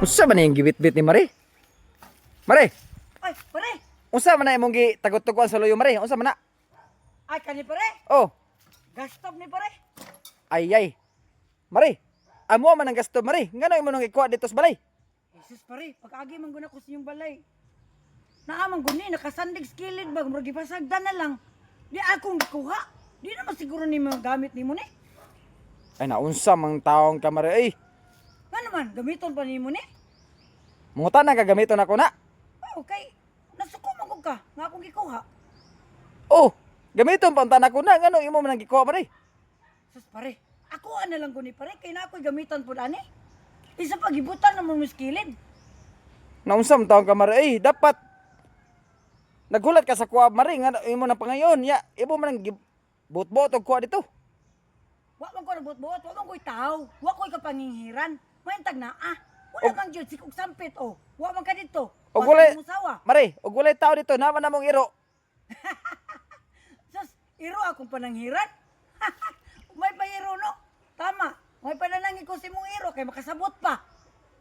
Unsa man yung gibit-bit ni Mare? Mare, Ay, pare! unsa man na imong gitagot-tuguan sa loyo Mare? Unsa man na? Ay, kani pare! Oh, Gastob ni pare! ay. Mare, amo man ang gasto Mare. Ngano imo nang ikuha dito sa balay? Jesus pare, pag-agi man guna ko sa inyong balay. Naamang guni, nakasandig skilid ba, murag ipasagdan na lang. Di akong gikuha. Di naman siguro ni mga gamit ni mo ni. Ay naunsa mang taong ka Mare. Ay, Nga naman, gamiton pa ni mo ni. mungutan na gagamiton ako na. Okay, nasuko man ka, nga akong gikuha. Oh, gamiton pa unta na ko na. Ngano imo man ang gikuha Mare? Sus pare, ako na lang guni pare, kay na ako'y gamitan po ani. Isa pa gibutan na mo skilid. Naunsa man taong ka Mare. Ay, dapat naghulat ka sa kuha Mare. Ngano imo na pangayon. Ya, imo man ang buot-buot og kuha dito. Wa man ko nabot-bot, wa man ko'y tao, wa ko'y kapanginghiran. Mayantag na Wala kang jud sikog sampit Wa man ka dito. Og walay musawa. Mare, og walay tao dito naman namong iro. Sus, iro akong pananghiran. May pahiro no. Tama. May pananangi ko si mong iro kay makasabot pa.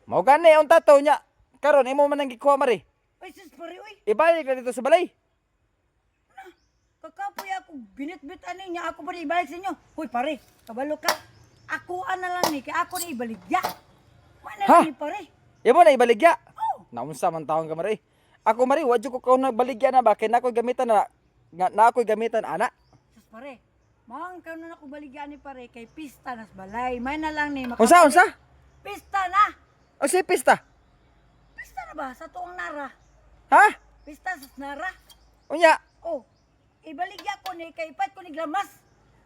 Mao gani ang tato nya. Karon imo man ang gikuha Mare. Ay sus pare uy. Ibalik ka dito sa balay. Kakapoy ako binit-bit ani niya ako pa rin ibalik sa inyo. Hoy pare, kabalo ka. Ako na lang ni kay ako na ibaligya. May na Ha? lang ni pare. Imo na ibaligya. Oh. Naunsa man taong ka Mare. Ako Mare, wadyo ko nagbaligya na ba kay nakoy gamitan na ako'y gamitan ana. Sus pare. Mang kanon na ako baligya ni pare kay pista nas balay. May na lang ni Unsa? Pista na. O si pista. Pista na ba sa tuong nara? Ha? Pista sa nara. Unya, Oh, ibaligya ko ni kay pat ko ni glamas.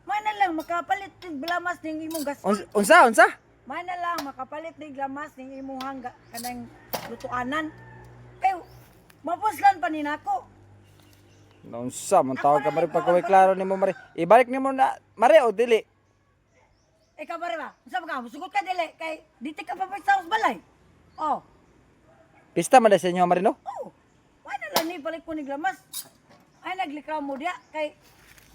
May na lang makapalit ni glamas ning imong gas. unsa? May na lang makapalit ni glamas ning imong hangga kanang lutuanan. Kay mapuslan pa ni nako. Naunsa man taong ka Mare pagkaway klaro nimo Mare. Ibalik nimo na Mare o dili. Ikaw ba ba? Unsa ka? Musugot ka dili kay diti ka pa sa balay. Oh, Pista man sa inyo Mare no? oh. May na lang ni palit ko ni glamas. Ay naglikaw mo dia kay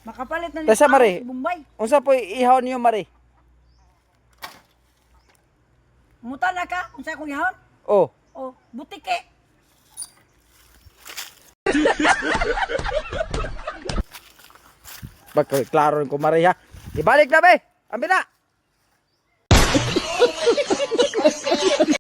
makapalit na ni Tasa, tao Mare. sa Bombay. Unsa po ihaw niyo Mare? Muta na ka unsa akong gihon? Oh, Oh, butike. pagkaway klaro ko Mare ha. Ibalik na be. Ambi na.